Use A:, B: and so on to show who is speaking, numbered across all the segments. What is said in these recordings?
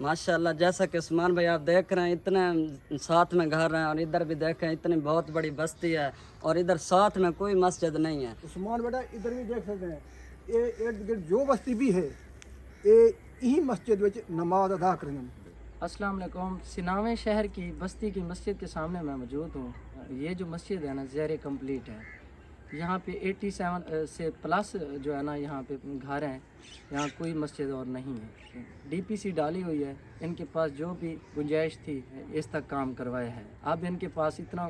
A: माशाल्लाह, जैसा कि उस्मान भाई आप देख रहे हैं, इतने साथ में घर हैं और इधर भी देखें इतनी बहुत बड़ी बस्ती है और इधर साथ में कोई मस्जिद नहीं है।
B: उस्मान बेटा इधर भी देख सकते हैं, ये इर्द गिर्द जो बस्ती भी है ये यही मस्जिद में नमाज अदा करेंगे।
C: अस्सलाम वालेकुम। सिनावे शहर की बस्ती की मस्जिद के सामने मैं मौजूद हूँ। ये जो मस्जिद है ना ज़ेर कंप्लीट है। यहाँ पे 87 से प्लस जो है ना यहाँ पे घर हैं। यहाँ कोई मस्जिद और नहीं है। डीपीसी डाली हुई है। इनके पास जो भी गुंजाइश थी इस तक काम करवाया है। अब इनके पास इतना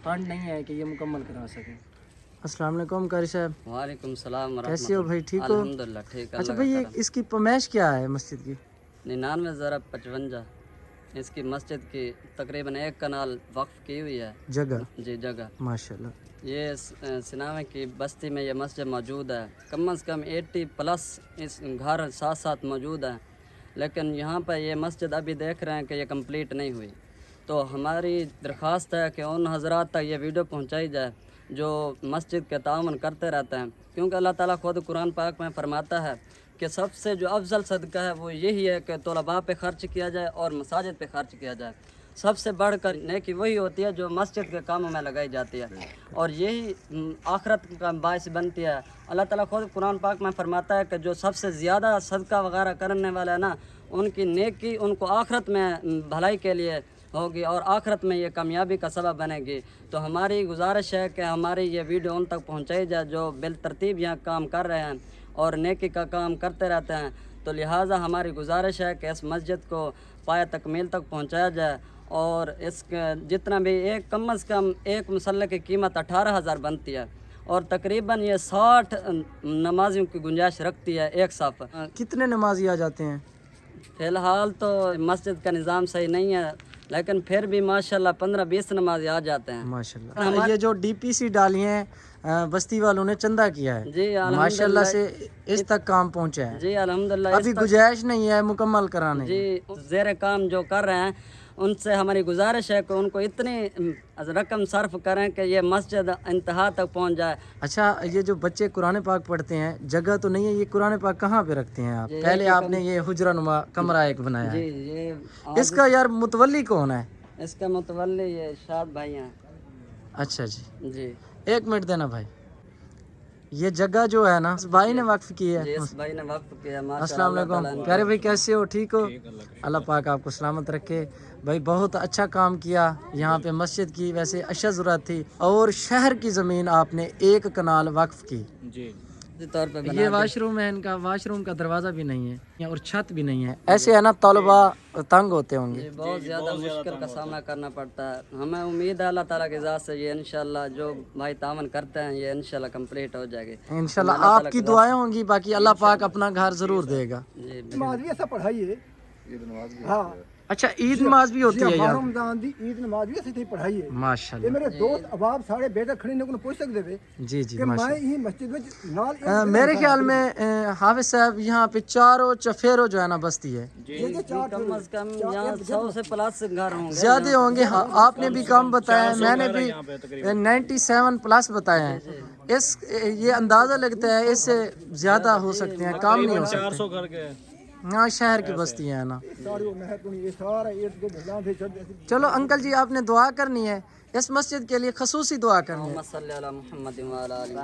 C: फंड नहीं है कि ये मुकम्मल करा सकें। अस्सलाम वालेकुम कारी साहब।
A: वालेकुम सलाम।
C: कैसे हो भाई, ठीक हो?
A: अल्हम्दुलिल्लाह ठीक है।
C: अच्छा भाई, ये इसकी पैमाइश क्या है मस्जिद की?
A: 99 ज़रब 55 इसकी मस्जिद की तकरीबन 1 कनाल वक्फ की हुई है
C: जगह।
A: जी जगह
C: माशाल्लाह।
A: ये सिनावे की बस्ती में ये मस्जिद मौजूद है। कम से कम 80 प्लस इस घर साथ साथ मौजूद हैं, लेकिन यहाँ पर ये मस्जिद अभी देख रहे हैं कि ये कंप्लीट नहीं हुई। तो हमारी दरख्वास्त है कि उन हजरात तक ये वीडियो पहुँचाई जाए जो मस्जिद के ताउन करते रहते हैं, क्योंकि अल्लाह ताला खुद कुरान पाक में फरमाता है कि सबसे जो अफजल सदका है वो यही है कि तलबा पे खर्च किया जाए और मसाजिद पे खर्च किया जाए। सबसे बढ़कर नेकी वही होती है जो मस्जिद के कामों में लगाई जाती है और यही आखरत का बायस बनती है। अल्लाह ताला खुद कुरान पाक में फरमाता है कि जो सबसे ज़्यादा सदका वगैरह करने वाला है ना, उनकी नेकी उनको आखरत में भलाई के लिए होगी और आखरत में ये कामयाबी का सबब बनेगी। तो हमारी गुजारिश है कि हमारी ये वीडियो उन तक पहुँचाई जाए जो बिलतरतीब यहाँ काम कर रहे हैं और नेकी का काम करते रहते हैं। तो लिहाजा हमारी गुजारिश है कि इस मस्जिद को पाया तकमील तक पहुँचाया जाए और इस जितना भी एक कम से कम एक मुसल्ले की कीमत 18,000 बनती है और तकरीबन ये 60 नमाजियों की गुंजाइश रखती है एक साफ।
C: कितने नमाजी आ जाते हैं?
A: फ़िलहाल तो मस्जिद का निज़ाम सही नहीं है, लेकिन फिर भी माशाल्लाह 15-20 नमाजी आ जाते हैं
C: माशाल्लाह। ये जो डीपीसी डाली हैं बस्ती वालों ने चंदा किया है
A: जी,
C: माशाल्लाह से इस तक काम पहुंचा है
A: जी अल्हम्दुलिल्लाह।
C: अभी गुंजाइश नहीं है मुकम्मल कराने
A: जी ज़ेर काम जो कर रहे हैं उनसे हमारी गुजारिश है कि उनको इतनी रकम सर्फ करें कि ये मस्जिद इंतहा तक पहुंच जाए।
C: अच्छा, ये जो बच्चे कुरान पाक पढ़ते हैं, जगह तो नहीं है, ये कुरान पाक कहाँ पे रखते हैं आप? पहले आपने ये हुजरा नुमा कमरा एक बनाया
A: जी
C: है।
A: ये
C: इसका यार मुतवल्ली कौन है?
A: इसका मुतवल्ली ये शाद भाई हैं।
C: अच्छा जी,
A: जी
C: एक मिनट देना भाई। ये जगह जो है ना इस भाई ने वक्फ की है।
A: जी इस भाई ने वक्फ किया।
C: अस्सलाम वालेकुम प्यारे भाई, कैसे हो? ठीक हो? अल्लाह पाक आपको सलामत रखे भाई। बहुत अच्छा काम किया यहाँ पे मस्जिद की, वैसे अशद ज़रूरत थी और शहर की ज़मीन आपने 1 कनाल वक्फ की
A: जी तौर पे
C: ये वाशरूम है इनका, वाशरूम का दरवाज़ा भी नहीं है और छत भी नहीं है। ऐसे है ना तलबा तंग होते होंगे।
A: बहुत ज़्यादा मुश्किल का सामना करना पड़ता है। हमें उम्मीद है अल्लाह ताला की ज़ात से ये इंशाल्लाह जो भाई तावन करते हैं ये इंशाल्लाह कंप्लीट हो जाएगी
C: इंशाल्लाह। आपकी दुआएं होंगी, बाकी अल्लाह पाक अपना घर ज़रूर देगा।
A: जी
B: नमाज भी ऐसा पढ़ाई है। हाँ
C: अच्छा, ईद नमाज भी होती है यार?
B: रमजान दी ईद नमाज भी ऐसी पढ़ाई है।
C: माशाल्लाह।
B: ये मेरे दोस्त अहबाब सारे बेटा खड़े ने को पूछ सकते थे
C: जी जी
B: कि मैं
C: माशाल्लाह।
B: ही मस्जिद में नाल
C: मेरे ख्याल में हाफिज साहब यहाँ पे चारों चफेरों जो है ना बस्ती है,
B: ये चार
A: कम से कम यहाँ 100 से प्लस घर होंगे,
C: ज्यादा होंगे। हाँ, आपने भी कम बताया, मैंने भी 97 प्लस बताया है। इस ये अंदाजा लगता है इससे ज्यादा हो सकते हैं, कम नहीं हो सकते। हाँ, शहर की बस्ती है ना।
B: ये सारा इर्द गिर्द हिला थे चढ़ जाते।
C: चलो अंकल जी, आपने दुआ करनी है इस मस्जिद के लिए, खसूसी दुआ करनी है।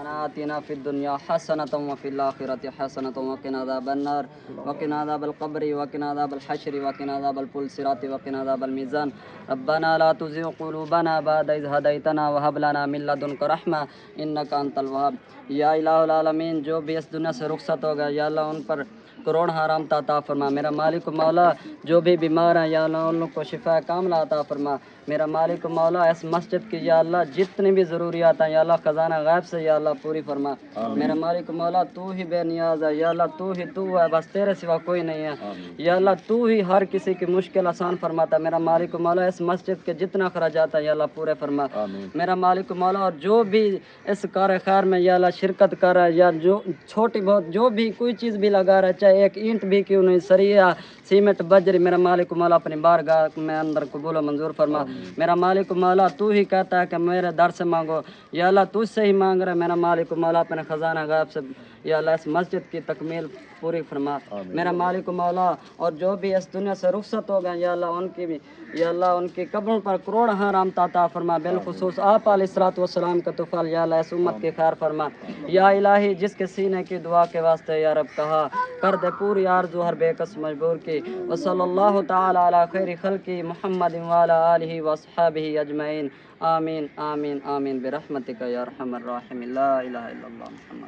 A: आतिना फिद दुनिया हसनतम व फिल आखिरति हसनतम व किना अज़ाबन नार व किना अज़ाबल क़ब्रि व किना अज़ाबल हश्र व किना अज़ाबल पुल सिराति व किना अज़ाबल मीज़ान। रब्बना ला तुज़िग़ क़ुलूबना बअद इज़ हदैतना व हब लना मिन लदुनका रहमा इन्नका अंतल वहाब। या इलाहुल आलमीन, जो भी इस दुनिया से रुखसत हो गया या अल्लाह उन पर करोड़ हराम अता फरमा। मेरा मालिक मौला जो भी बीमार हैं या अल्लाह उन लोग को शिफा कामला अता फरमा। मेरा मालिक मौला इस मस्जिद की या अल्लाह जितनी भी ज़रूरियात हैं या अल्लाह ख़जाना गैब से या अल्लाह पूरी फरमा। मेरा मालिक मौला तू ही बेनियाज़ है या अल्लाह, तू है, बस तेरे सिवा कोई नहीं है या अल्लाह। तू ही हर किसी की मुश्किल आसान फरमाता। मेरा मालिक मौला इस मस्जिद के जितना अखराजात हैं या अल्लाह पूरे फरमा। मेरा मालिक मौला और जो भी इस कार खैर में या अल्लाह शिरकत कर रहा है या जो छोटी बहुत जो भी कोई चीज़ भी लगा रहा है, چاہے ایک اینٹ بھی کیوں نہیں، سریا سیمنٹ بجری، میرا مالک مولا اپنی بارگاہ میں اندر قبول و منظور فرما۔ میرا مالک مولا تو ہی کہتا ہے کہ میرے در سے مانگو، یا اللہ تجھ سے ہی مانگ رہا ہے، میرا مالک مولا اپنے خزانہ غیب سے یا اللہ اس مسجد کی تکمیل پوری فرما۔ میرا مالک مولا اور جو بھی اس دنیا سے رخصت ہو گئے یا اللہ ان کی بھی یا اللہ ان کی قبروں پر کروڑ حرام عطا فرما، بالخصوص آپ علیہ الصلوۃ والسلام کا طفل یا اللہ اس امت کی خیر فرما۔ یا الہی جس کے سینے کی دعا کے واسطے یا رب کہا کر دے پوری آرزو ہر بے کس مجبور کی۔ وصلی اللہ تعالی علی خیر خلقی محمد وعلی آلہ واصحابہ اجمعین، آمین آمین آمین برحمتک یا ارحم الراحمین، لا الہ الا اللہ محمد۔